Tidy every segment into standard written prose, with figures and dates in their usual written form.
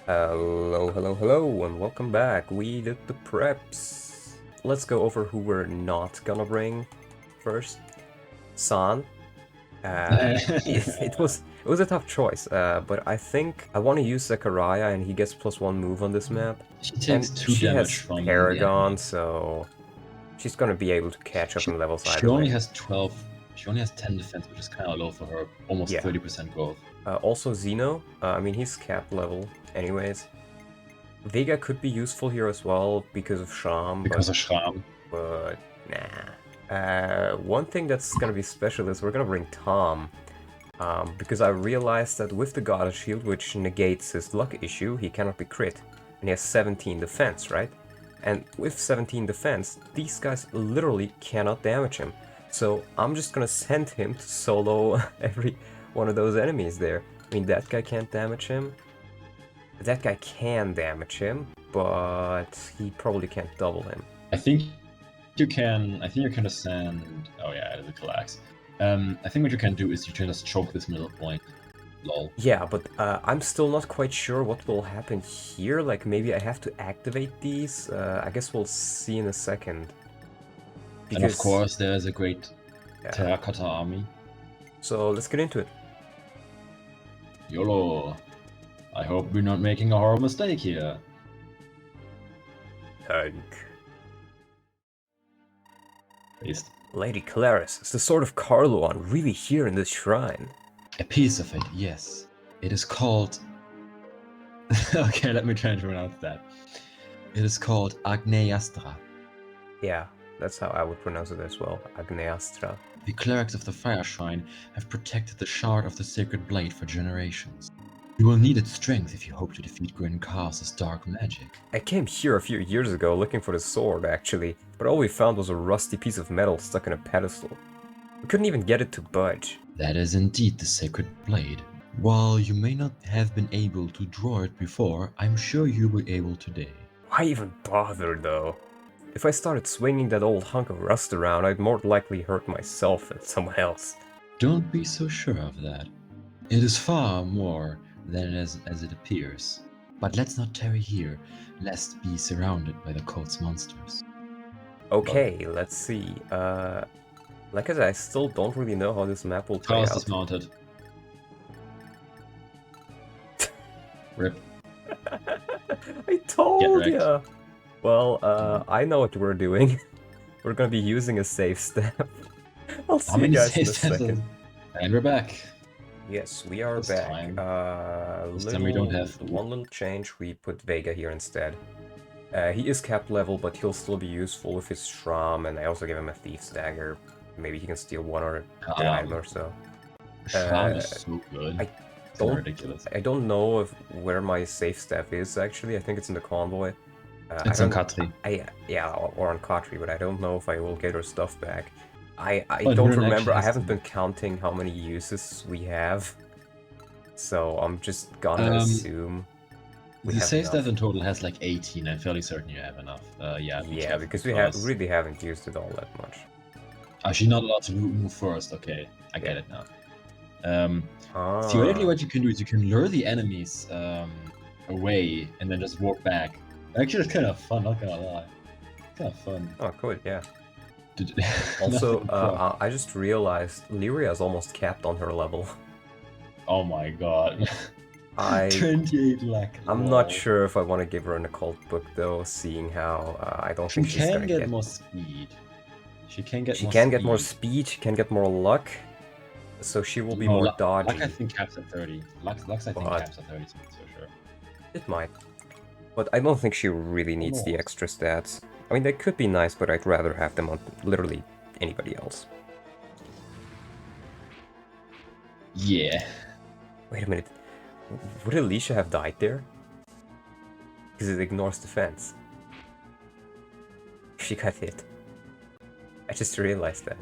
Hello, hello, hello, and welcome back. We did the preps. Let's go over who we're not gonna bring first. San. It was a tough choice, but I think I want to use Zachariah, and he gets +1 move on this map. She takes And 2 she damage has from the Paragon, enemy. so she's gonna be able to catch up She, in levels she either only way. has 12. She only has 10 defense, which is kind of low for her. Almost Yeah. 30% growth. Also Zeno. I mean, he's cap level, anyways. Vega could be useful here as well because of Sham, Because of Schram. but nah. One thing that's gonna be special is we're gonna bring Tom, because I realized that with the Goddess Shield, which negates his luck issue, he cannot be crit, and he has 17 defense, right? And with 17 defense, these guys literally cannot damage him. So I'm just gonna send him to solo every one of those enemies there. I mean, that guy can't damage him. That guy can damage him, but he probably can't double him. I think you can. I think you can just send. Oh yeah, it is a collapse. I think what you can do is you can just choke this middle point. Lol. Yeah, but I'm still not quite sure what will happen here. Like, maybe I have to activate these. I guess we'll see in a second. And of course, there's a great terracotta army. So let's get into it. YOLO. I hope we're not making a horrible mistake here. Tank. Paste. Lady Claris, is the sword of Carluon really here in this shrine? A piece of it, yes. It is called... Okay, let me try and pronounce that. It is called Agneastra. Yeah, that's how I would pronounce it as well. Agneastra. The clerics of the Fire Shrine have protected the shard of the sacred blade for generations. You will need its strength if you hope to defeat Grin Khas's dark magic. I came here a few years ago looking for the sword, actually, but all we found was a rusty piece of metal stuck in a pedestal. We couldn't even get it to budge. That is indeed the sacred blade. While you may not have been able to draw it before, I'm sure you'll be able today. Why even bother, though? If I started swinging that old hunk of rust around, I'd more likely hurt myself than someone else. Don't be so sure of that. It is far more than as it appears. But let's not tarry here, lest be surrounded by the cult's monsters. Okay, let's see. Like I said, I still don't really know how this map will play Chaos out. dismounted. Rip. I told ya! Well, I know what we're doing. We're gonna be using a safe step. I'll see you guys in a second. And we're back. Yes, we are This back. time. This Little, time we don't have one little change, we put Vega here instead. He is capped level, but he'll still be useful with his Shram, and I also give him a Thief's Dagger. Maybe he can steal one or an item or so. Shram is so good. Ridiculous. I don't know where my safe step is, actually. I think it's in the convoy. It's on Katri. Yeah, or on Katri, but I don't know if I will get her stuff back. I But don't Huron remember. actually I has haven't to- been counting how many uses we have. So I'm just gonna assume we The have safe enough. step in total has like 18. I'm fairly certain you have enough. Yeah, because we really haven't used it all that much. She's not allowed to move first. Okay, I get it now. Theoretically, what you can do is you can lure the enemies away and then just walk back. Actually, it's kind of fun, not gonna lie. Kind of fun. Oh, cool, yeah. Also, I just realized Lyria is almost capped on her level. Oh my god. 28 lack. I'm not sure if I want to give her an occult book though, seeing how I don't think she's gonna get more speed. She can get more speed, she can get more luck, so she will be more dodgy. Luck I think caps at 30. Lux I think caps at 30 for sure. It might. But I don't think she really needs the extra stats. I mean, they could be nice, but I'd rather have them on literally anybody else. Yeah. Wait a minute. Would Alicia have died there? Because it ignores defense. She got hit. I just realized that.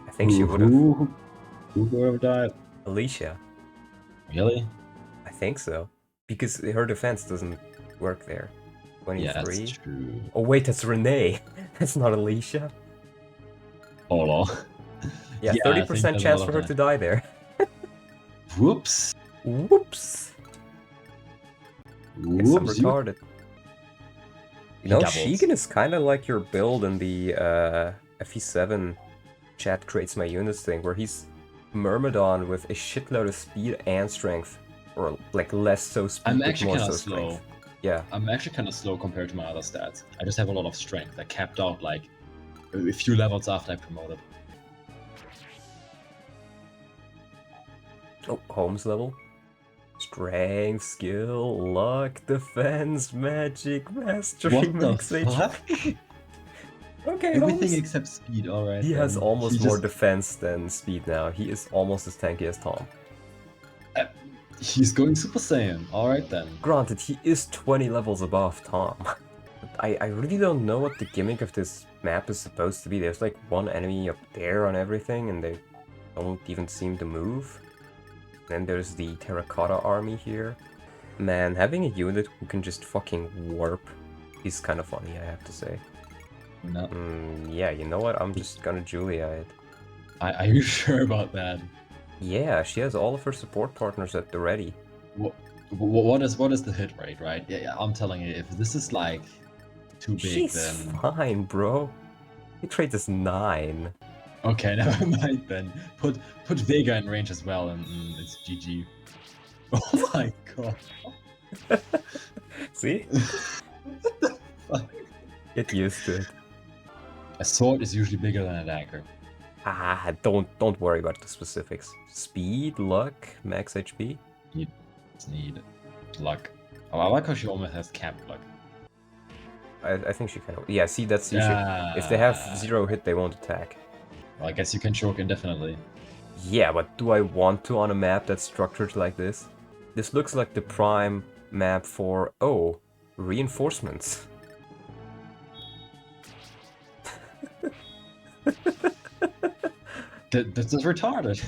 I think she would have. Who would have died? Alicia. Really? I think so. Because her defense doesn't work there. 23? Yeah, that's true. Oh wait, that's Renee. That's not Alicia. Oh no. Yeah, 30% chance for her to die there. Whoops. Whoops. Guess I'm Whoops, you. retarded. You He know, doubles. Shigen is kind of like your build in the FE7 chat creates my units thing, where he's Myrmidon with a shitload of speed and strength. Or, like, less so speed, I'm but actually more kind so of slow. strength. Yeah. I'm actually kind of slow compared to my other stats. I just have a lot of strength. I capped out like a few levels after I promoted. Oh, Holmes level. Strength, skill, luck, defense, magic, mastery, What the max fuck? HP. Okay, Everything Holmes. except speed. All right. He has then. almost He more just defense than speed now. He is almost as tanky as Tom. he's going Super Saiyan. All right then. Granted, he is 20 levels above Tom. I really don't know what the gimmick of this map is supposed to be. There's like one enemy up there on everything, and they don't even seem to move. Then there's the Terracotta army here. Man, having a unit who can just fucking warp is kind of funny, I have to say. No. Yeah, you know what? I'm just gonna Julia it. Are you sure about that? Yeah, she has all of her support partners at the ready. What is the hit rate, right? Yeah, I'm telling you, if this is like too big, She's then fine, bro. Hit rate is 9. okay, never mind then. Put Vega in range as well, and it's GG. Oh my god. See? What the fuck? Get used to it. A sword is usually bigger than a dagger. Ah, don't worry about the specifics. Speed, luck, max HP. Need luck. Oh, I like how she almost has capped luck. I think she can. Yeah, see, that's usually. If they have 0 hit, they won't attack. Well, I guess you can choke indefinitely. Yeah, but do I want to on a map that's structured like this? This looks like the prime map for, oh, reinforcements. This is retarded.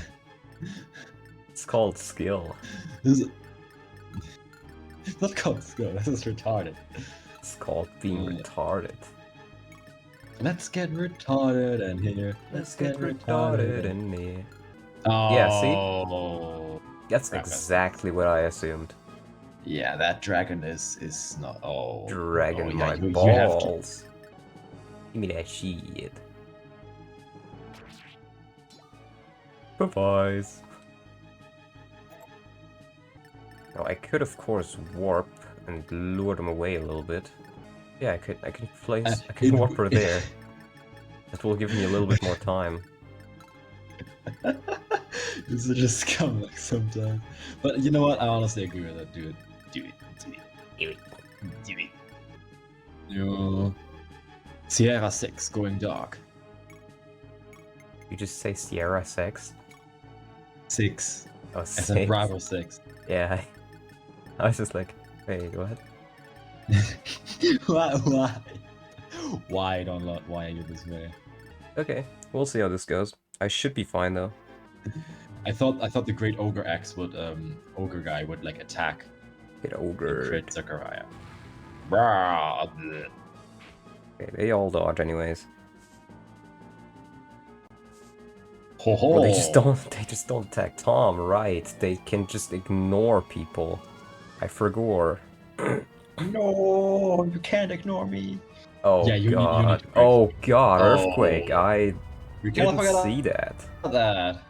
It's called skill. This is it's not called skill. This is retarded. It's called being retarded. Let's get retarded in here. Let's get retarded in here. Oh. Yeah, see? That's crap, exactly what I assumed. Yeah, that dragon is not. Oh. Dragon oh, yeah, my you have to. balls. Give me that shit. Bye-byes. Now I could of course warp and lure them away a little bit. Yeah, I can place I can warp her there. That will give me a little bit more time. This is just scumbag sometimes. But you know what? I honestly agree with that. Do it. Do it. Do it. Do it. Do it. No. Sierra 6 going dark. You just say Sierra 6? 6. Oh, As in 6. Bravo 6. Yeah. I was just like, wait, what? Why? Why why are you this way? Okay, we'll see how this goes. I should be fine though. I thought the Great Ogre X would ogre guy would like attack Get and ogre. crit Zachariah. Brah. Okay, they all dodge anyways. Ho ho. Well, they just don't attack Tom, right? They can just ignore people. I forgot. No, you can't ignore me. Oh Yeah, you god. need to break. Oh god, Oh. Earthquake. I We cannot didn't forget see that. about that.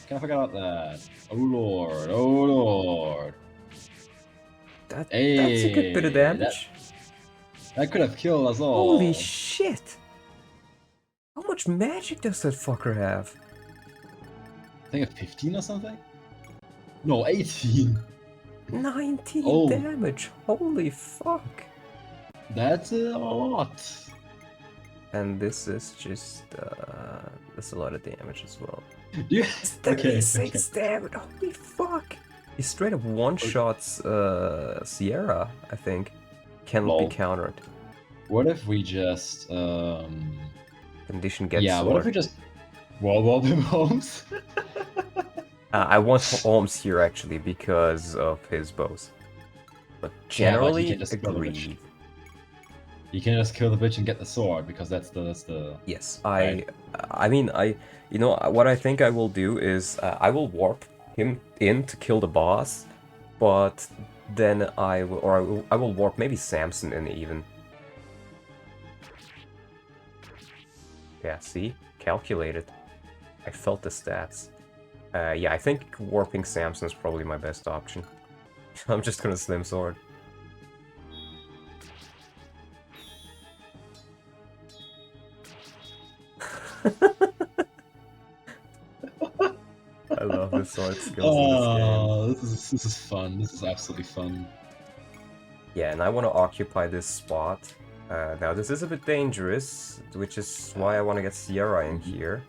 Can't forget about that. Oh lord, oh lord. That's Hey, a good bit of damage. That could have killed us all. Holy shit! How much magic does that fucker have? I think a 15 or something? No, 18. 19 Oh. damage. Holy fuck. That's a lot. And this is just that's a lot of damage as well. Yeah. Okay. 36 damage. Holy fuck. He straight up one-shots Sierra, I think. Cannot Lol. be countered. What if we just Condition gets yeah, sword. what if we just wall him homes? I want Holmes here actually because of his bows. But generally, can just kill the bitch. agreed. You can just kill the bitch and get the sword because that's the Yes, Right. I mean, you know, what I think I will do is I will warp him in to kill the boss, but then I will, or I will warp maybe Samson in even. Yeah, see? Calculated. I felt the stats. Yeah, I think warping Samson is probably my best option. I'm just gonna Slim Sword. I love the sword skills in this game. Oh, this is fun. This is absolutely fun. Yeah, and I want to occupy this spot. Now, this is a bit dangerous, which is why I want to get Sierra in here.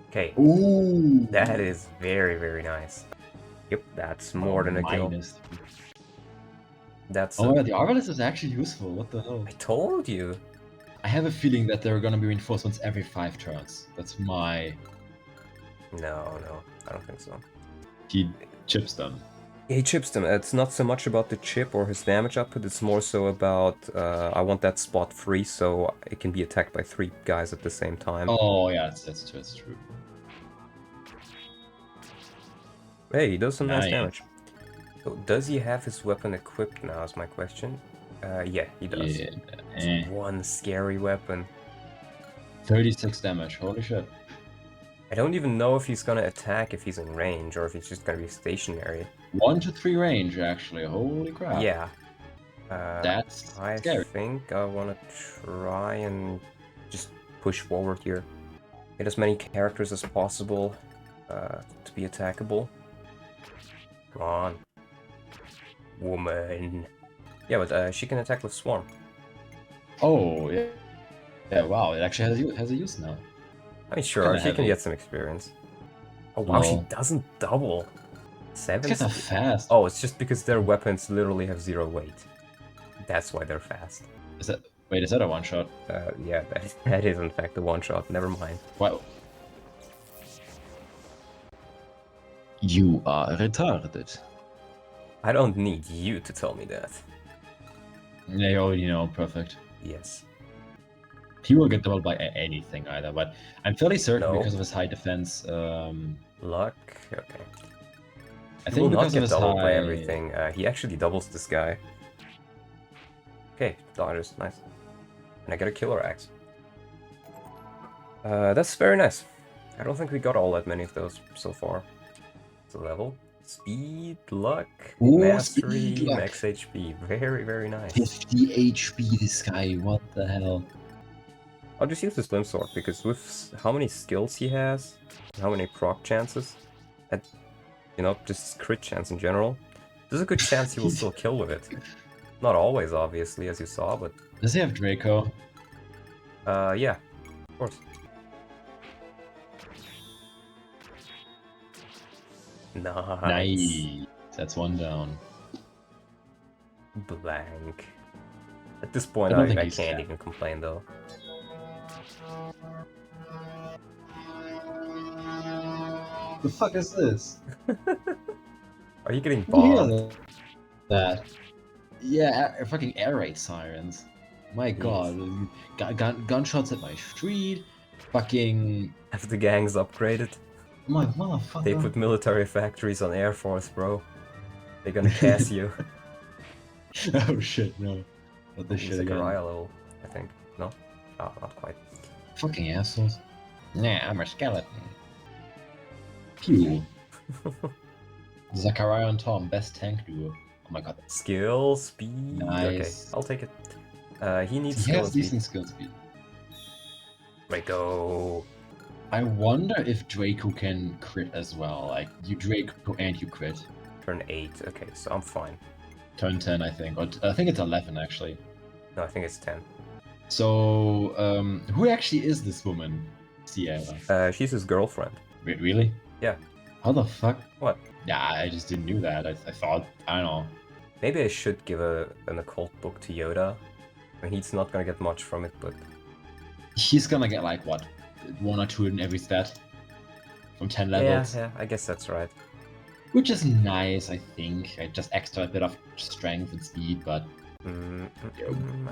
Okay, Ooh, that is very, very nice. Yep, that's more than a kill. minus. That's Oh a... my god, the Arbalest is actually useful. What the hell? I told you! I have a feeling that there are gonna be reinforcements every 5 turns. That's my. No, I don't think so. He chips them. He chips them. It's not so much about the chip or his damage output, it's more so about I want that spot free so it can be attacked by 3 guys at the same time. Oh yeah, that's true. Hey, he does some nice Nice. damage. So, does he have his weapon equipped now is my question. Yeah, he does. Yeah. It's one scary weapon. 36 damage. Holy shit. I don't even know if he's gonna attack if he's in range or if he's just gonna be stationary. 1 to 3 range actually. Holy crap. Yeah. That's I scary. think I wanna try and just push forward here. Get as many characters as possible to be attackable. Come on. Woman. Yeah, but she can attack with Swarm. Oh yeah. Yeah. Wow. It actually has a use now. I mean, sure, Kinda she can heavy. get some experience. Oh wow, she Well, doesn't double. Seven. these guys are fast. Oh, it's just because their weapons literally have 0 weight. That's why they're fast. Is that? Wait, is that a one shot? Yeah, that is in fact a one shot. Never mind. Wow. You are retarded. I don't need you to tell me that. Yeah, you already know. Perfect. Yes. He will get doubled by anything either, but I'm fairly certain No. because of his high defense. Luck. Okay. I He think will because not of get his doubled by high. everything. He actually doubles this guy. Okay, dodges. Nice. And I get a killer axe. That's very nice. I don't think we got all that many of those so far. It's a level. Speed, luck, Ooh, mastery, speed, luck. max HP. Very, very nice. 50 HP, this guy. What the hell? I'll just use the Slim Sword because with how many skills he has, how many proc chances, and you know, just crit chance in general, there's a good chance he will still kill with it. Not always, obviously, as you saw, but Does he have Draco? yeah, of course. Nice. Nice. That's one down. Blank. At this point, I don't I think can't he's fat. even complain though. The fuck is this? Are you getting Did you hear bombed? that? Yeah, fucking air raid sirens. My god. Gunshots at my street. Fucking. Have the gangs upgraded? My motherfucker. They put military factories on Air Force, bro. They're gonna cass you. Oh shit, no. Not this It's shit a again. Goriah level, I think. No? Oh, not quite. Fucking assholes. Nah, I'm a skeleton. Pew. Zachariah and Tom, best tank duo. Oh my god. Skill, speed. Okay, Nice. I'll take it. He needs He skill has and speed. decent skill speed. Right, go. I wonder if Draco can crit as well. Like, you Draco and you crit. Turn 8. Okay, so I'm fine. Turn 10, I think. Or I think it's 11, actually. No, I think it's 10. So, who actually is this woman, Sierra? She's his girlfriend. Really? Yeah. How the fuck? What? Yeah, I just didn't know that. I thought, I don't know. Maybe I should give an occult book to Yoda. I mean, he's not gonna get much from it, but... He's gonna get like, what? 1 or 2 in every stat? From 10 levels? Yeah, I guess that's right. Which is nice, I think. Just extra a bit of strength and speed, but I'm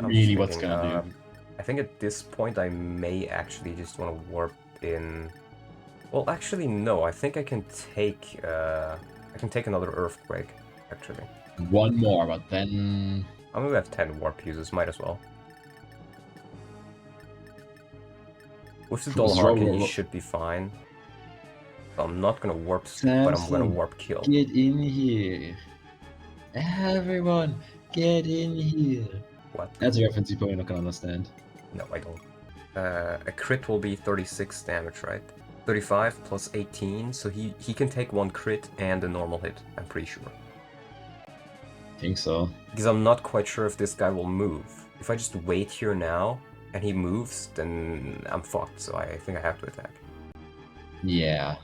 really just what's thinking, gonna do? I think at this point I may actually just want to warp in... Well, actually no, I think I can take another Earthquake. actually. One more, but then... I'm gonna have 10 warp uses, might as well. With the Dull Harken, he should be fine. So I'm not gonna warp skip, but I'm gonna warp kill. Get in here. Everyone, get in here. What? That's a reference you're probably not gonna understand. No, I don't. A crit will be 36 damage, right? 35 plus 18, so he can take one crit and a normal hit, I'm pretty sure. Think so. Because I'm not quite sure if this guy will move. If I just wait here now, and he moves, then I'm fucked, so I think I have to attack. Yeah.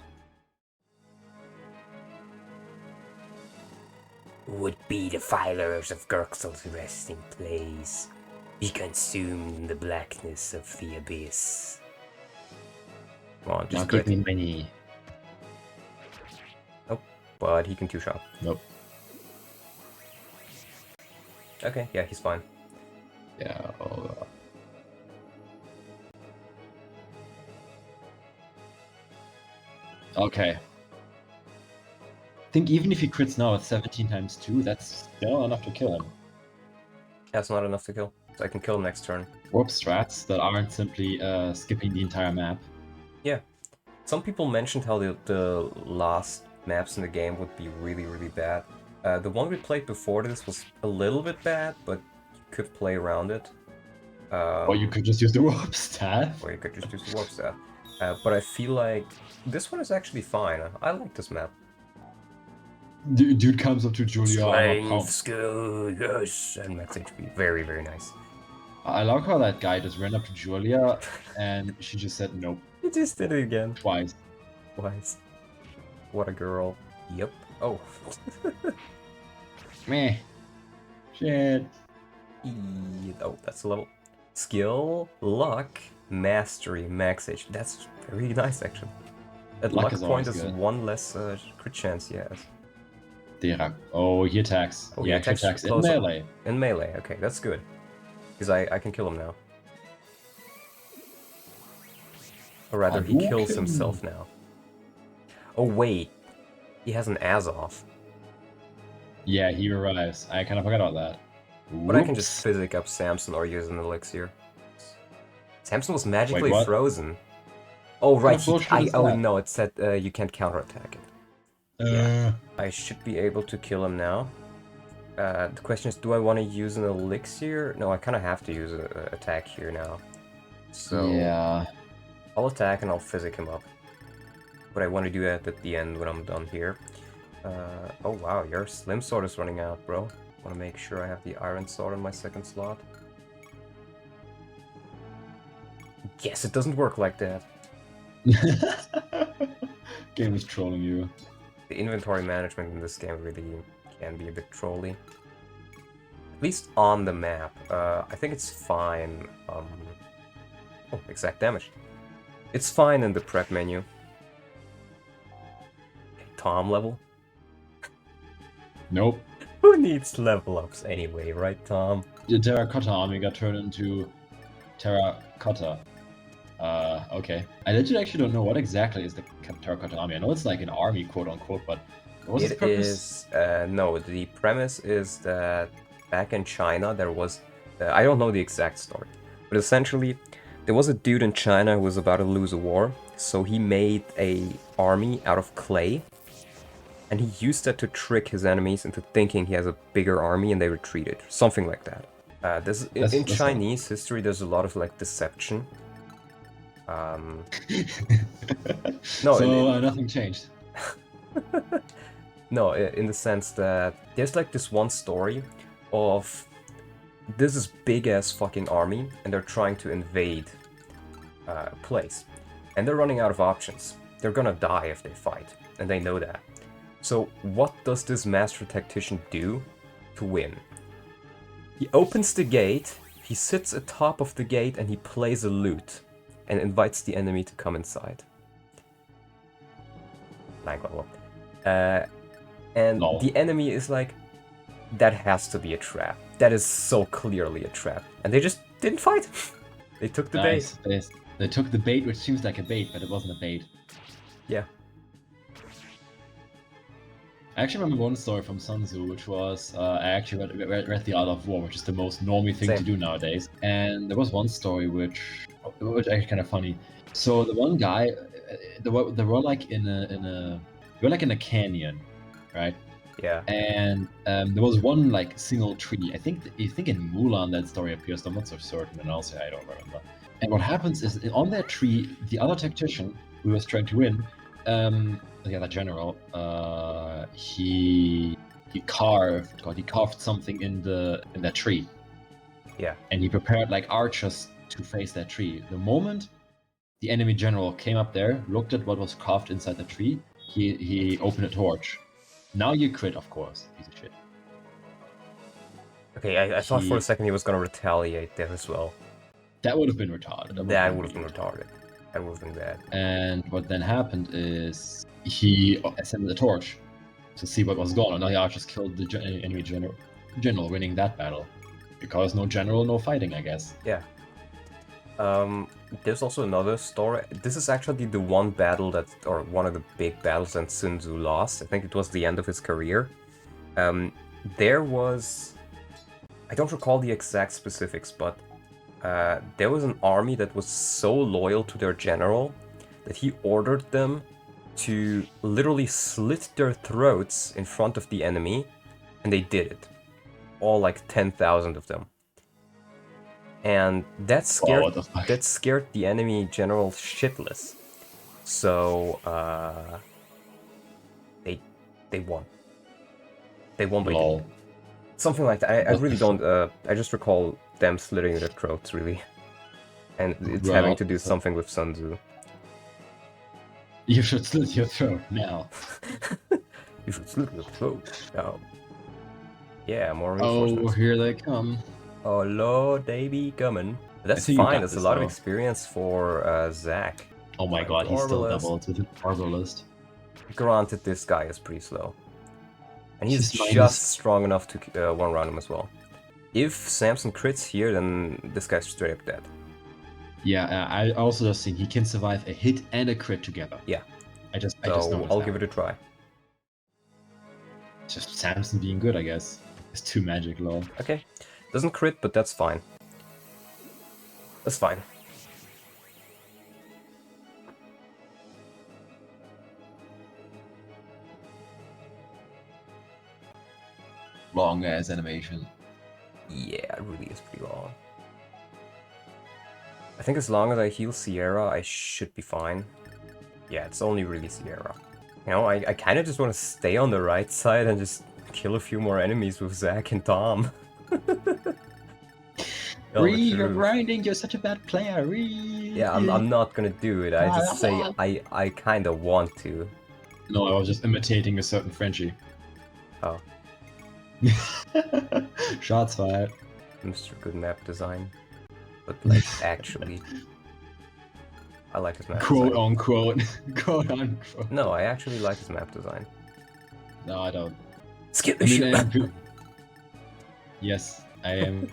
Would be the filers of Gurksel's resting place, be consumed in the blackness of the abyss. Come on, just give me money. Nope, but he can two-shot. Nope. Okay, yeah, he's fine. Yeah, Okay. I think even if he crits now at 17 times 2, that's still enough to kill him. That's not enough to kill, so I can kill him next turn. Warp strats that aren't simply skipping the entire map. Yeah. Some people mentioned how the last maps in the game would be really, really bad. The one we played before this was a little bit bad, but you could play around it. Or you could just use the warp staff. Or you could just use the warp staff. But I feel like this one is actually fine. I like this map. Dude comes up to Julia. Strength, skill, yes, and max HP. Very, very nice. I like how that guy just ran up to Julia and she just said nope. He just did it again. Twice. What a girl. Yep. Oh. Meh. Shit. Oh, that's a level. Skill, luck, mastery, max HP. That's very nice, actually. At luck point is good. one less crit chance he has. Oh, he attacks. Oh, he actually attacks in melee. In melee, okay, that's good. Because I can kill him now. Or rather, he kills himself now. Oh, wait. He has an Azoth. Yeah, he revives. I kind of forgot about that. But I can just physic up Samson or use an elixir. Samson was magically frozen. Oh, right. Oh, no, it said you can't counterattack it. Yeah. I should be able to kill him now. The question is, do I want to use an elixir? No, I kind of have to use an attack here now. So yeah, I'll attack and I'll physic him up. But I want to do that at the end when I'm done here. Oh wow, your Slim Sword is running out, bro. Want to make sure I have the Iron Sword in my second slot. Yes, it doesn't work like that. Game is trolling you. The inventory management in this game really can be a bit trolly. At least on the map. I think it's fine. Oh, exact damage. It's fine in the prep menu. Tom level? Nope. Who needs level ups anyway, right, Tom? The Terracotta army got turned into Terracotta. Okay. I legit actually don't know what exactly is the Terracotta army. I know it's like an army, quote unquote, but what's the purpose? No, the premise is that back in China there was... I don't know the exact story, but essentially there was a dude in China who was about to lose a war, so he made a army out of clay, and he used that to trick his enemies into thinking he has a bigger army and they retreated. Something like that. In Chinese history there's a lot of like deception. No, so nothing changed. No, in the sense that there's like this one story of this big ass fucking army and they're trying to invade a place. And they're running out of options. They're gonna die if they fight, and they know that. So what does this master tactician do to win? He opens the gate, he sits atop of the gate and he plays a lute and invites the enemy to come inside. And the enemy is like, that has to be a trap. That is so clearly a trap. And they just didn't fight. They took the bait. They took the bait, which seems like a bait, but it wasn't a bait. Yeah. I actually remember one story from Sun Tzu, which was I actually read The Art of War, which is the most normie thing to Same. do nowadays. And there was one story which actually kind of funny. So the one guy, they were like in a canyon, right? Yeah. And there was one like single tree. I think in Mulan that story appears. I'm not so certain, and also I don't remember. And what happens is on that tree, the other tactician who was trying to win, the other general, he carved something in that tree. Yeah. And he prepared like archers to face that tree. The moment the enemy general came up there, looked at what was carved inside the tree, he opened a torch. Now you crit, of course, piece of shit. Okay, I thought for a second he was gonna retaliate there as well. That would have been retarded. That would have been retarded. That would have been bad. And what then happened is he ascended the torch to see what was going on. Now the archers killed the enemy general, winning that battle. Because no general, no fighting, I guess. Yeah. There's also another story. This is actually the one battle or one of the big battles that Sun Tzu lost. I think it was the end of his career. There was... I don't recall the exact specifics, but there was an army that was so loyal to their general that he ordered them to literally slit their throats in front of the enemy, and they did it. All like 10,000 of them. And that scared the enemy general shitless. So they won. They won by Lol. something like that. I really don't. I just recall them slitting their throats, really, and it's having to do something with Sun Tzu. You should slit your throat now. You should slit your throat now. Yeah, more Oh, reinforcements. here they come. Oh lord, they be coming. That's think you fine. got That's a this, lot of though. experience for Zach. Oh my god, he's still Arbalest. doubled with an Arbalest. Granted, this guy is pretty slow. And he's Just just strong enough to one-round him as well. If Samson crits here, then this guy's straight up dead. Yeah, I also just seen he can survive a hit and a crit together. Yeah. I just So I'll give it a try. Just Samson being good, I guess. It's too magic, lol. Okay. Doesn't crit, but that's fine. That's fine. Long ass animation. Yeah, it really is pretty long. I think as long as I heal Sierra, I should be fine. Yeah, it's only really Sierra. You know, I kind of just want to stay on the right side and just kill a few more enemies with Zach and Tom. Ree, you're grinding, you're such a bad player, Ree! Yeah, I'm not gonna do it, I just say I kind of want to. No, I was just imitating a certain Frenchie. Oh. Shots fired. Mr. Good Map Design. But, like, actually... I like his map Quote design. unquote. Quote unquote. No, I actually like his map design. No, I don't. Skip the shit! Yes, I am.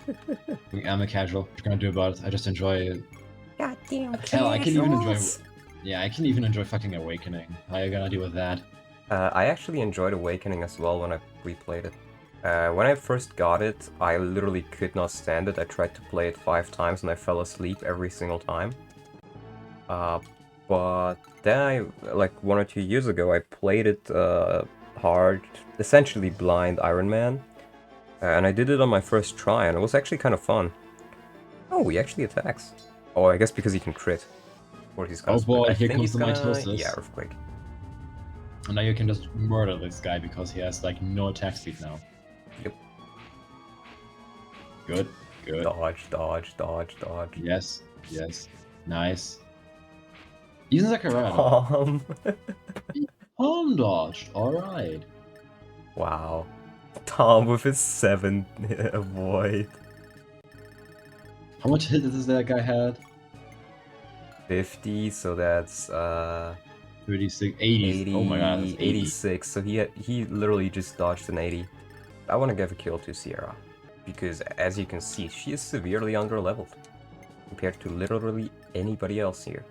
I'm a casual. What you gonna do about it? I just enjoy it. Goddamn Hell, I can even enjoy. Yeah, I can even enjoy fucking Awakening. How are you gonna deal with that? I actually enjoyed Awakening as well when I replayed it. When I first got it, I literally could not stand it. I tried to play it 5 times and I fell asleep every single time. But then like 1 or 2 years ago, I played it hard, essentially blind Ironman. And I did it on my first try, and it was actually kind of fun. Oh, he actually attacks. Oh, I guess because he can crit. Or he's gonna boy, here think comes the mitosis. Yeah, Earthquake. And now you can just murder this guy because he has like no attack speed now. Yep. Good, good. Dodge, dodge, dodge, dodge. Yes, yes. Nice. Even Zachariah. Home dodged, alright. Wow. Tom with his 7 avoid. How much hit does that guy had? 50, so that's 36, 80. Oh my god, that's 80. 86. So he literally just dodged an 80. I want to give a kill to Sierra because, as you can see, she is severely underleveled compared to literally anybody else here.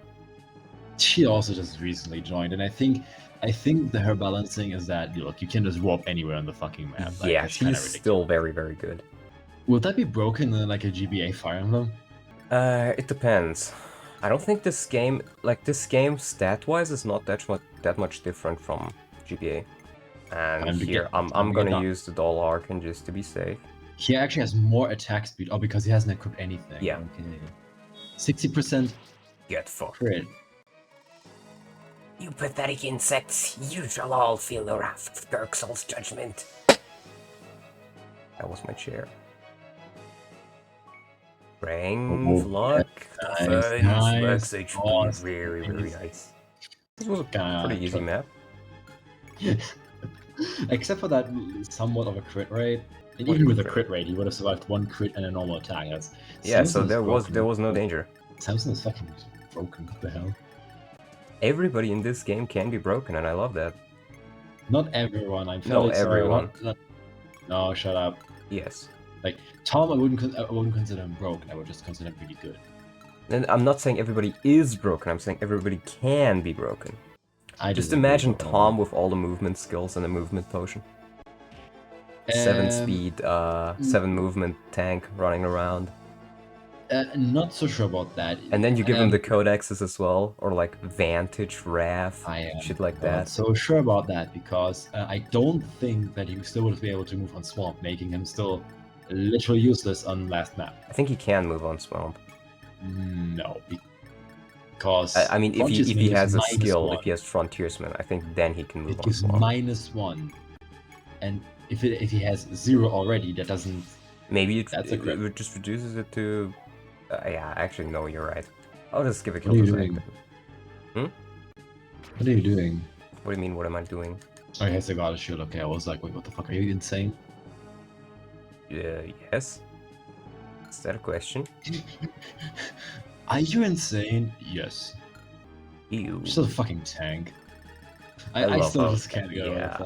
She also just recently joined, and I think her balancing is that look, you can just warp anywhere on the fucking map. Like, Yeah, it's kind she's of still ridiculous. very, very good. Would that be broken in like a GBA Fire Emblem? It depends. I don't think this game, stat-wise, is not that much different from GBA. And here, I'm gonna use the Dull Arcan just to be safe. He actually has more attack speed. Oh, because he hasn't equipped anything. Yeah. Okay. 60% Get fucked. crit. You pathetic insects, you shall all feel the wrath of Dirksel's judgment. That was my chair. Strength, luck, defense, max HP, very, very nice. This was a pretty easy map. Except for that somewhat of a crit rate. And even with a crit rate, he would have survived one crit and a normal attack. Yeah, so there was no danger. Samson is fucking broken. What the hell? Everybody in this game can be broken, and I love that. Not everyone. I'm no, everyone. No, shut up. Yes. Like Tom, I wouldn't consider him broken. I would just consider him really good. And I'm not saying everybody is broken. I'm saying everybody can be broken. Just imagine Tom with all the movement skills and a movement potion. 7 speed, 7 movement tank running around. Not so sure about that. And then you give him the codexes as well, or like Vantage, Wrath, shit like that. Not so sure about that because I don't think that he still would be able to move on Swamp, making him still literally useless on last map. I think he can move on Swamp. No, because I mean, if he has a skill, if he has Frontiersman, I think then he can move on Swamp. -1, and if he has 0 already, that doesn't. Maybe it just reduces it to. Yeah, actually, no, you're right. I'll just give a kill to Frank. What are you doing? What do you mean, what am I doing? Oh, he has a goddess shield. Okay, I was like, wait, what the fuck? Are you insane? Yes. Is that a question? Are you insane? Yes. Ew. Still a fucking tank. I still just can't go with that.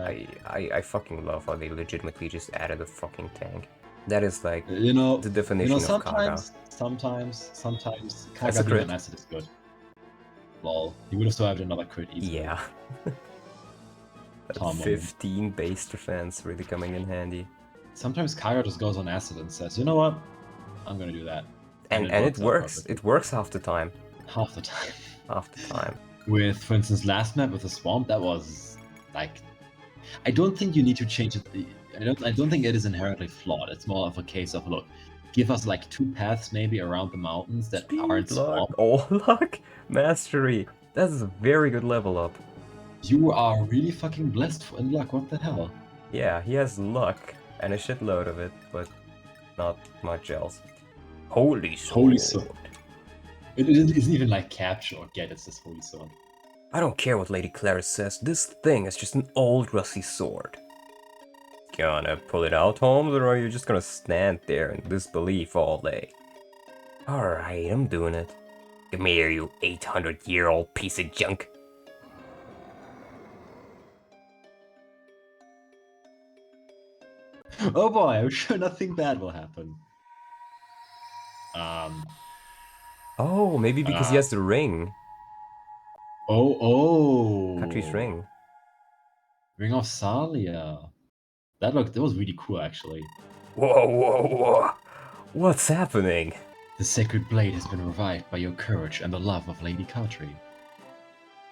I fucking love how they legitimately just added a fucking tank. That is like the definition of Kaga. Sometimes Kaga being an acid is good. Lol. He would have survived another crit easily. Yeah. That 15 base defense really coming in handy. Sometimes Kaga just goes on acid and says, you know what? I'm gonna do that. And it works. It works half the time. Half the time. Half the time. With, for instance, last map with the Swamp, that was like... I don't think you need to change it. I don't think it is inherently flawed. It's more of a case of, look, give us like 2 paths maybe around the mountains that aren't Swamp. Oh, luck! Mastery! That is a very good level up. You are really fucking blessed in luck, what the hell? Yeah, he has luck, and a shitload of it, but not much else. Holy sword. Holy sword. It isn't even like capture or get, it's just holy sword. I don't care what Lady Clara says, this thing is just an old rusty sword. Gonna pull it out, Holmes, or are you just gonna stand there in disbelief all day? Alright, I'm doing it. Come here, you 800-year-old piece of junk. Oh boy, I'm sure nothing bad will happen. Oh, maybe because he has the ring. Oh. Katri's ring. Ring of Salia. That was really cool, actually. Whoa. What's happening? The sacred blade has been revived by your courage and the love of Lady Katri.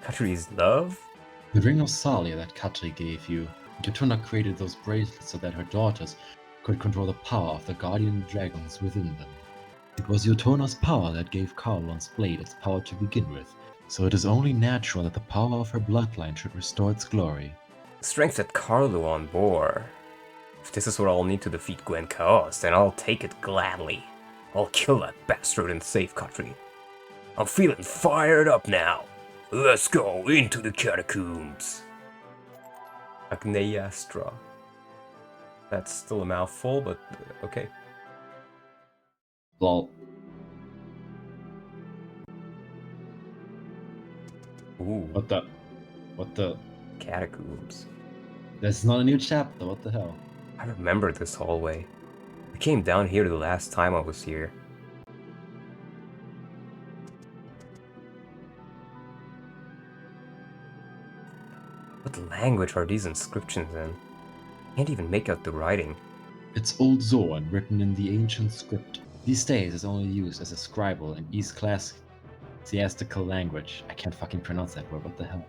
Katri's love? The Ring of Salia that Katri gave you. Yotona created those bracelets so that her daughters could control the power of the guardian dragons within them. It was Yotona's power that gave Carlon's blade its power to begin with, so it is only natural that the power of her bloodline should restore its glory. Strength at Carlo on board. If this is what I'll need to defeat Gwen Chaos, then I'll take it gladly. I'll kill that bastard and save Katri. I'm feeling fired up now. Let's go into the catacombs. Agneastra. That's still a mouthful, but okay. Lol. Ooh. What the? Catacombs. This is not a new chapter, what the hell? I remember this hallway. I came down here the last time I was here. language are these inscriptions in? Can't even make out the writing. It's Old Zoan, written in the ancient script. These days it's only used as a scribal in East Ecclesiastical language. I can't fucking pronounce that word, what the hell?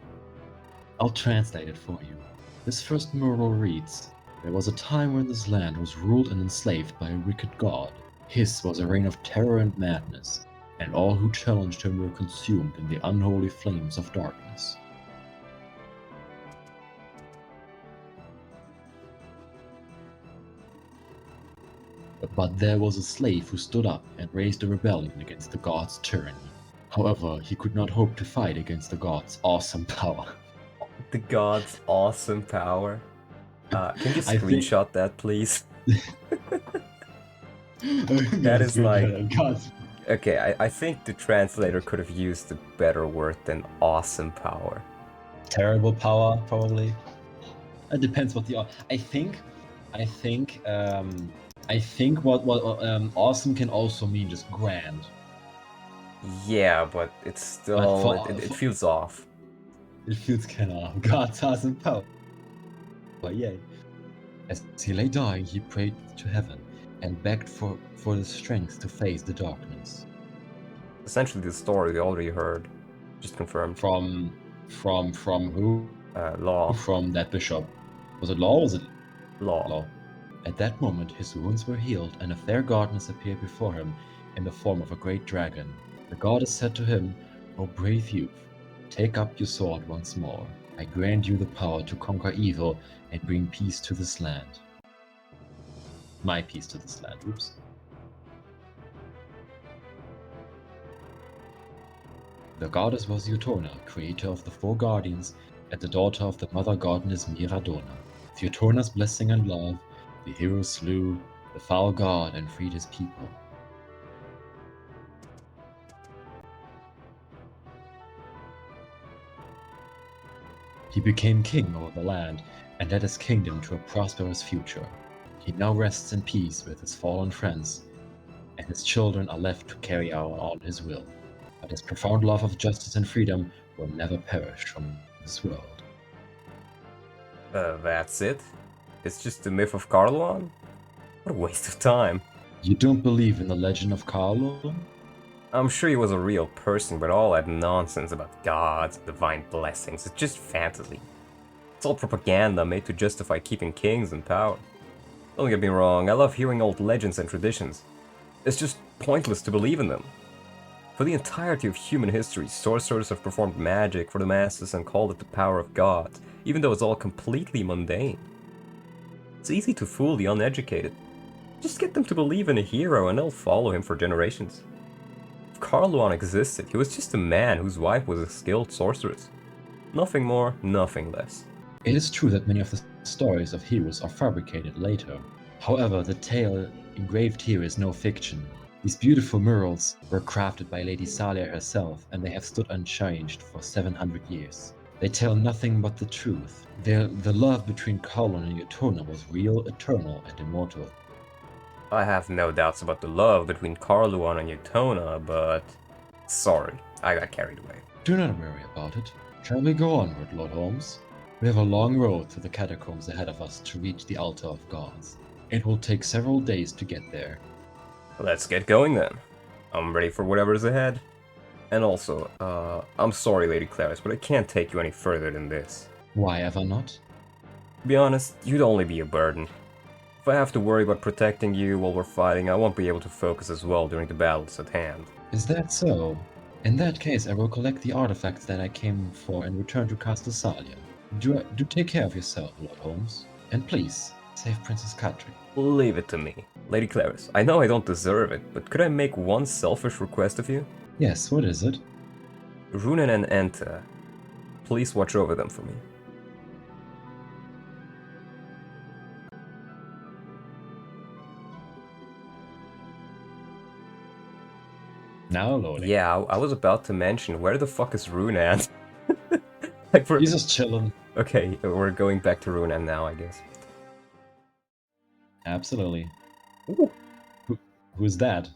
I'll translate it for you. This first mural reads, "There was a time when this land was ruled and enslaved by a wicked god. His was a reign of terror and madness, and all who challenged him were consumed in the unholy flames of darkness." But there was a slave who stood up and raised a rebellion against the god's tyranny. However, he could not hope to fight against the god's awesome power. The god's awesome power. Can you I think- screenshot that, please? That is like... Okay, I think the translator could have used a better word than awesome power. Terrible power, probably. It depends what the. I think what awesome can also mean just grand. Yeah, but it's still... But it feels off. It feels kind of God's awesome power. But yay. As he lay dying, he prayed to heaven and begged for the strength to face the darkness. Essentially the story we already heard. Just confirmed. From who? Law. From that bishop. Was it Law or was it Law? Law. At that moment his wounds were healed, and a fair goddess appeared before him in the form of a great dragon. The goddess said to him, "O brave youth, take up your sword once more. I grant you the power to conquer evil and bring peace to this land." My peace to this land, oops. The goddess was Utona, creator of the four guardians, and the daughter of the mother goddess Miradona. With Utona's blessing and love, the hero slew the foul god and freed his people. He became king over the land and led his kingdom to a prosperous future. He now rests in peace with his fallen friends, and his children are left to carry out on his will. But his profound love of justice and freedom will never perish from this world. That's it? It's just the myth of Carluan? What a waste of time. You don't believe in the legend of Carlo? I'm sure he was a real person, but all that nonsense about gods and divine blessings is just fantasy. It's all propaganda made to justify keeping kings in power. Don't get me wrong, I love hearing old legends and traditions. It's just pointless to believe in them. For the entirety of human history, sorcerers have performed magic for the masses and called it the power of God, even though it's all completely mundane. It's easy to fool the uneducated. Just get them to believe in a hero and they'll follow him for generations. If Carluan existed, he was just a man whose wife was a skilled sorceress. Nothing more, nothing less. It is true that many of the stories of heroes are fabricated later. However, the tale engraved here is no fiction. These beautiful murals were crafted by Lady Salia herself, and they have stood unchanged for 700 years. They tell nothing but the truth. The love between Carluan and Utona was real, eternal, and immortal. I have no doubts about the love between Carluan and Utona, but... sorry, I got carried away. Do not worry about it. Shall we go onward, Lord Holmes? We have a long road through the catacombs ahead of us to reach the Altar of Gods. It will take several days to get there. Let's get going then. I'm ready for whatever's ahead. And also, I'm sorry, Lady Clarice, but I can't take you any further than this. Why ever not? To be honest, you'd only be a burden. If I have to worry about protecting you while we're fighting, I won't be able to focus as well during the battles at hand. Is that so? In that case, I will collect the artifacts that I came for and return to Castle Salia. Do take care of yourself, Lord Holmes. And please, save Princess Katri. Leave it to me. Lady Clarice, I know I don't deserve it, but could I make one selfish request of you? Yes, what is it? Runen and Enta, please watch over them for me. Now loading. Yeah, I was about to mention, where the fuck is Runan? Like He's just chilling. Okay, we're going back to Runan now, I guess. Absolutely. Ooh. Who's that?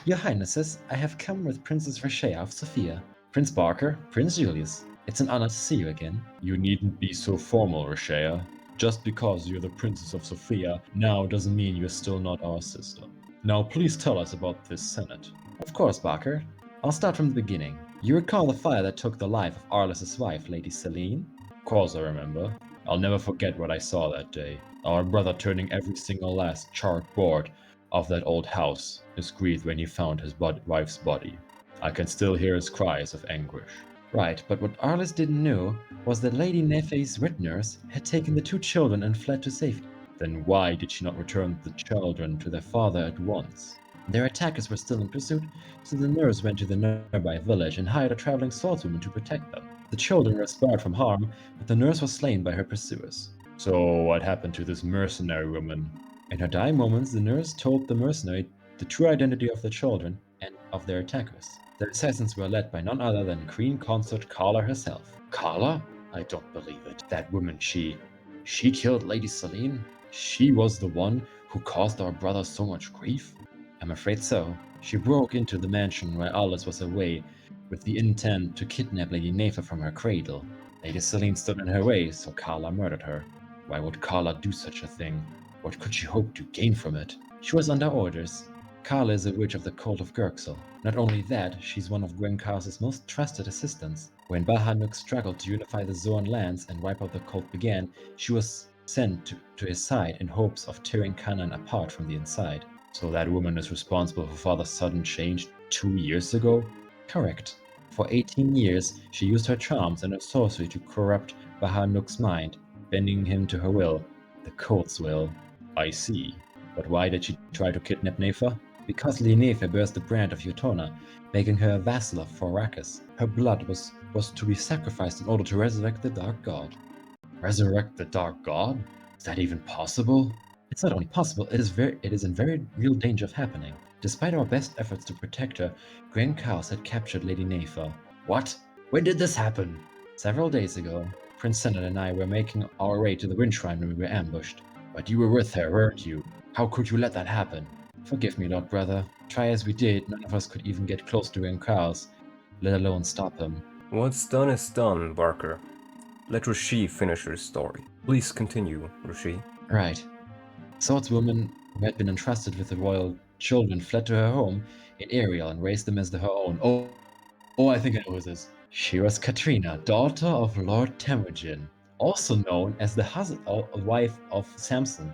Your Highnesses, I have come with Princess Rashea of Sophia, Prince Barker, Prince Julius. It's an honor to see you again. You needn't be so formal, Rashea. Just because you're the Princess of Sophia now doesn't mean you're still not our sister. Now please tell us about this Senate. Of course, Barker. I'll start from the beginning. You recall the fire that took the life of Arliss's wife, Lady Celine? Of course I remember. I'll never forget what I saw that day. Our brother turning every single last charred board of that old house, his grief when he found his wife's body. I can still hear his cries of anguish. Right, but what Arliss didn't know was that Lady Nefe's wet nurse had taken the two children and fled to safety. Then why did she not return the children to their father at once? Their attackers were still in pursuit, so the nurse went to the nearby village and hired a traveling swordswoman to protect them. The children were spared from harm, but the nurse was slain by her pursuers. So what happened to this mercenary woman? In her dying moments, the nurse told the mercenary the true identity of the children and of their attackers. The assassins were led by none other than Queen Consort Carla herself. Carla? I don't believe it. That woman, she killed Lady Celine? She was the one who caused our brother so much grief? I'm afraid so. She broke into the mansion while Alice was away with the intent to kidnap Lady Nefa from her cradle. Lady Celine stood in her way, so Carla murdered her. Why would Carla do such a thing? What could she hope to gain from it? She was under orders. Carla is a witch of the cult of Gurksel. Not only that, she's one of Gwenkar's most trusted assistants. When Bahanuk struggled to unify the Zoan lands and wipe out the cult began, she was sent to his side in hopes of tearing Canaan apart from the inside. So that woman is responsible for Father's sudden change 2 years ago? Correct. For 18 years, she used her charms and her sorcery to corrupt Bahanuk's mind, bending him to her will, the cult's will. I see. But why did she try to kidnap Nefa? Because Linefa bears the brand of Utona, making her a vassal of Forakis. Her blood was to be sacrificed in order to resurrect the Dark God. Resurrect the Dark God? Is that even possible? It's not only possible, it is in very real danger of happening. Despite our best efforts to protect her, Grand Chaos had captured Lady Nefa. What? When did this happen? Several days ago. Prince Senate and I were making our way to the Wind Shrine when we were ambushed. But you were with her, weren't you? How could you let that happen? Forgive me, Lord Brother. Try as we did, none of us could even get close to Grand Chaos, let alone stop him. What's done is done, Barker. Let Rashi finish her story. Please continue, Rashi. Right. Swordswoman who had been entrusted with the royal children fled to her home in Ariel and raised them as her own. Oh, I think I know who this is. She was Katrina, daughter of Lord Temujin, also known as the wife of Samson.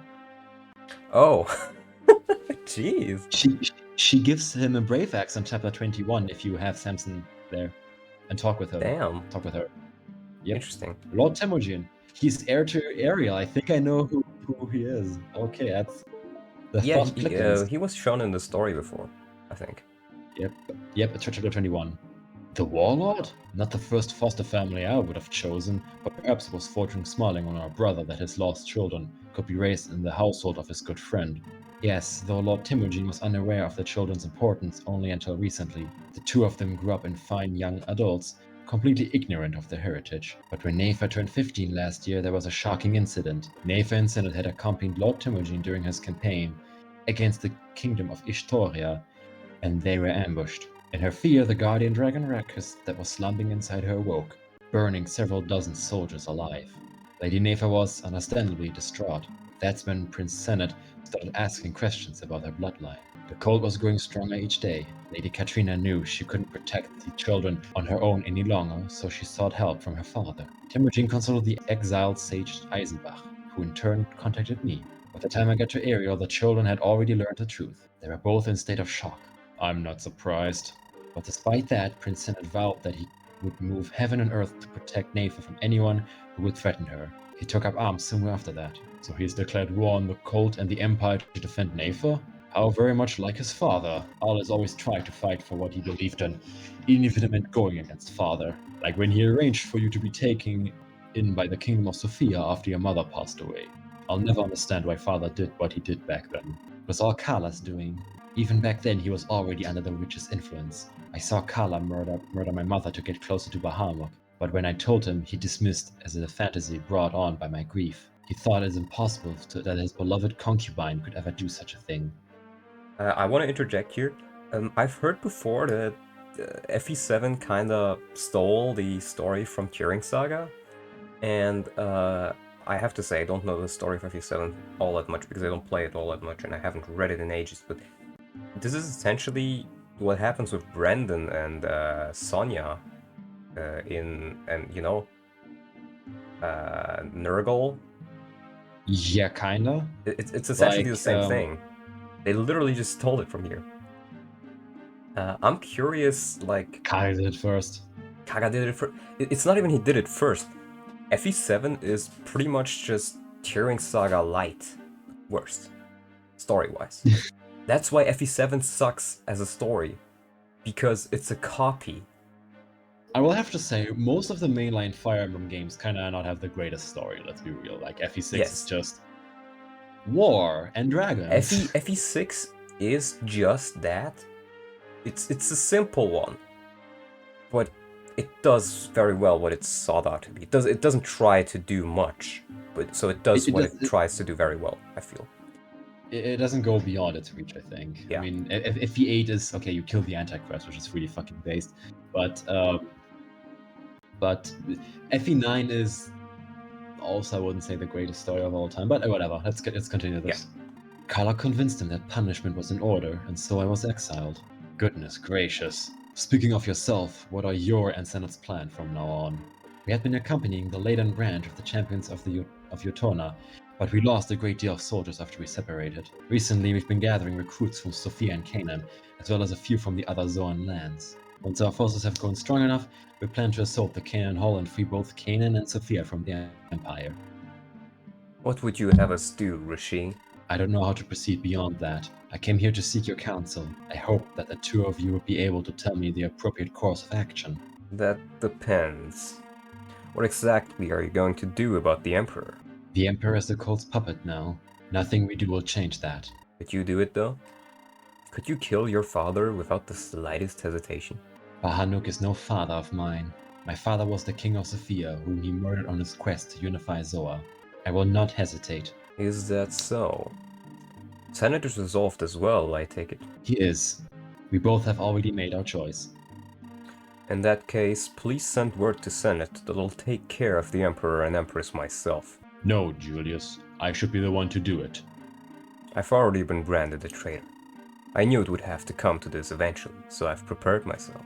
Oh, jeez. She gives him a brave axe in chapter 21 if you have Samson there and talk with her. Damn. Talk with her. Yep. Interesting. Lord Temujin. He's heir to Ariel. I think I know who he is. Okay, that's the Yeah, thought quickens. he was shown in the story before, I think. Yep, it's chapter 21. The Warlord? Not the first foster family I would have chosen, but perhaps it was fortune smiling on our brother that his lost children could be raised in the household of his good friend. Yes, though Lord Temujin was unaware of the children's importance only until recently. The two of them grew up in fine young adults, completely ignorant of their heritage. But when Nefa turned 15 last year, there was a shocking incident. Nefa and Senate had accompanied Lord Temujin during his campaign against the kingdom of Ishtoria, and they were ambushed. In her fear, the guardian dragon Rakus that was slumbering inside her awoke, burning several dozen soldiers alive. Lady Nefa was understandably distraught. That's when Prince Senate started asking questions about her bloodline. The cult was growing stronger each day. Lady Katrina knew she couldn't protect the children on her own any longer, so she sought help from her father. Temujin consulted the exiled sage Eisenbach, who in turn contacted me. By the time I got to Ariel, the children had already learned the truth. They were both in a state of shock. I'm not surprised. But despite that, Prince Senate vowed that he would move heaven and earth to protect Nefa from anyone who would threaten her. He took up arms soon after that. So he's declared war on the cult and the Empire to defend Nefa? How very much like his father. Alice always tried to fight for what he believed in, even if it meant going against father. Like when he arranged for you to be taken in by the Kingdom of Sophia after your mother passed away. I'll never understand why father did what he did back then. It was all Carla's doing. Even back then, he was already under the witch's influence. I saw Carla murder my mother to get closer to Bahamut, but when I told him, he dismissed as a fantasy brought on by my grief. He thought it was impossible that his beloved concubine could ever do such a thing. I want to interject here. I've heard before that FE7 kinda stole the story from Turing Saga, and I have to say I don't know the story of FE7 all that much because I don't play it all that much and I haven't read it in ages, but this is essentially what happens with Brendan and Sonya Nurgle. Yeah, kinda. It's essentially Like, the same thing. They literally just stole it from here. I'm curious, like... Kaga did it first. Kaga did it first. It's not even he did it first. FE7 is pretty much just Turing Saga Light. Worst. Story-wise. That's why FE7 sucks as a story. Because it's a copy. I will have to say, most of the mainline Fire Emblem games kinda not have the greatest story, let's be real. Like, FE6 Yes. is just war and dragons. FE6 is just that. It's a simple one. But it does very well what it's sought out to be. It doesn't try to do much, but so it does what it tries to do very well, I feel. It doesn't go beyond its reach, I think. Yeah. I mean, FE8 is, okay, you kill the Antichrist, which is really fucking based, but FE9 is also, I wouldn't say the greatest story of all time, but whatever, let's continue this. Yeah. Carla convinced him that punishment was in order, and so I was exiled. Goodness gracious. Speaking of yourself, what are your and Senate's plan from now on? We had been accompanying the Leyden branch of the champions of Utona, but we lost a great deal of soldiers after we separated. Recently, we've been gathering recruits from Sophia and Canaan, as well as a few from the other Zoan lands. Once our forces have grown strong enough, we plan to assault the Canaan Hall and free both Canaan and Sophia from the Empire. What would you have us do, Rishi? I don't know how to proceed beyond that. I came here to seek your counsel. I hope that the two of you will be able to tell me the appropriate course of action. That depends. What exactly are you going to do about the Emperor? The Emperor is the cult's puppet now. Nothing we do will change that. Could you do it, though? Could you kill your father without the slightest hesitation? Bahanuk is no father of mine. My father was the king of Sophia, whom he murdered on his quest to unify Zoa. I will not hesitate. Is that so? Senate is resolved as well, I take it. He is. We both have already made our choice. In that case, please send word to Senate that I'll take care of the Emperor and Empress myself. No, Julius. I should be the one to do it. I've already been branded a traitor. I knew it would have to come to this eventually, so I've prepared myself.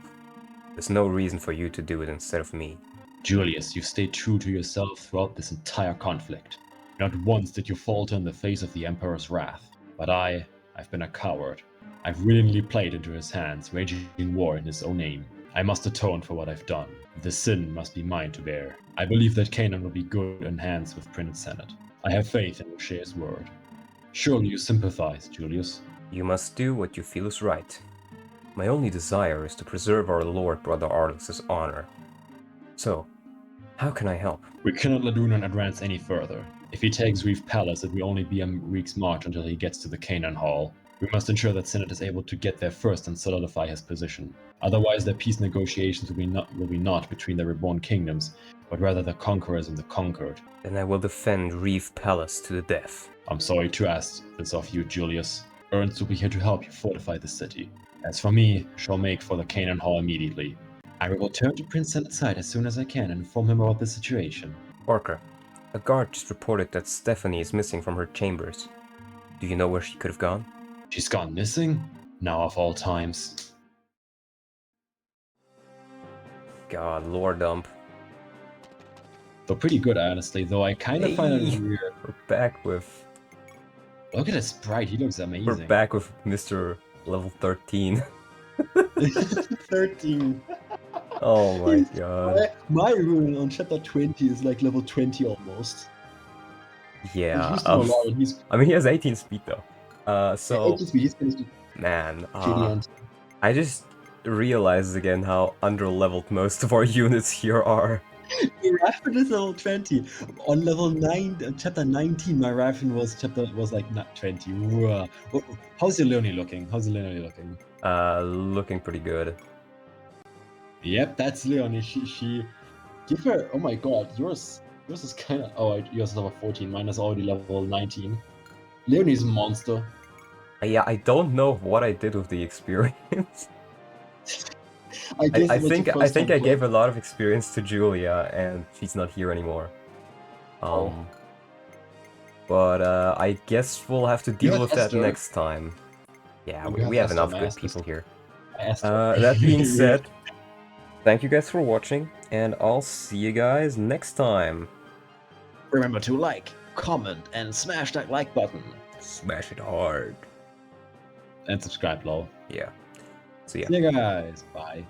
There's no reason for you to do it instead of me. Julius, you've stayed true to yourself throughout this entire conflict. Not once did you falter in the face of the Emperor's wrath. But I've been a coward. I've willingly played into his hands, waging war in his own name. I must atone for what I've done. The sin must be mine to bear. I believe that Canaan will be good in hands with Prince Senate. I have faith in O'Shea's word. Surely you sympathize, Julius. You must do what you feel is right. My only desire is to preserve our Lord Brother Arlus's honor. So, how can I help? We cannot let Runan advance any further. If he takes Reef Palace, it will only be a week's march until he gets to the Canaan Hall. We must ensure that Senate is able to get there first and solidify his position. Otherwise, their peace negotiations will be not between the reborn kingdoms, but rather the conquerors and the conquered. Then I will defend Reef Palace to the death. I'm sorry to ask this of you, Julius. Ernst will be here to help you fortify the city. As for me, I shall make for the Canaan Hall immediately. I will return to Prince Senate's side as soon as I can and inform him about the situation. Parker, a guard just reported that Stephanie is missing from her chambers. Do you know where she could have gone? She's gone missing? Now of all times. God, lore dump. Though pretty good, honestly, though I kind of find it weird. We're back with... Look at his sprite, he looks amazing. We're back with Mr. Level 13. 13. Oh my god. My rune on chapter 20 is like level 20 almost. Yeah. I mean, he has 18 speed though. So... 18 speed, he's finished. Man, I just realized again how under-leveled most of our units here are. My Raven is level 20. On level 9, chapter 19, my Raven was like not 20. Whoa. How's your Leonie looking? Looking pretty good. Yep, that's Leonie. She give her. Oh my god, yours is kind of. Oh, yours is level 14. Mine is already level 19. Leonie's a monster. Yeah, I don't know what I did with the experience. I think I gave a lot of experience to Julia, and she's not here anymore. But I guess we'll have to deal with that next time. Yeah, we have enough good people here. That being said, thank you guys for watching, and I'll see you guys next time. Remember to like, comment, and smash that like button. Smash it hard. And subscribe, lol. Yeah. See ya. See you guys. Bye.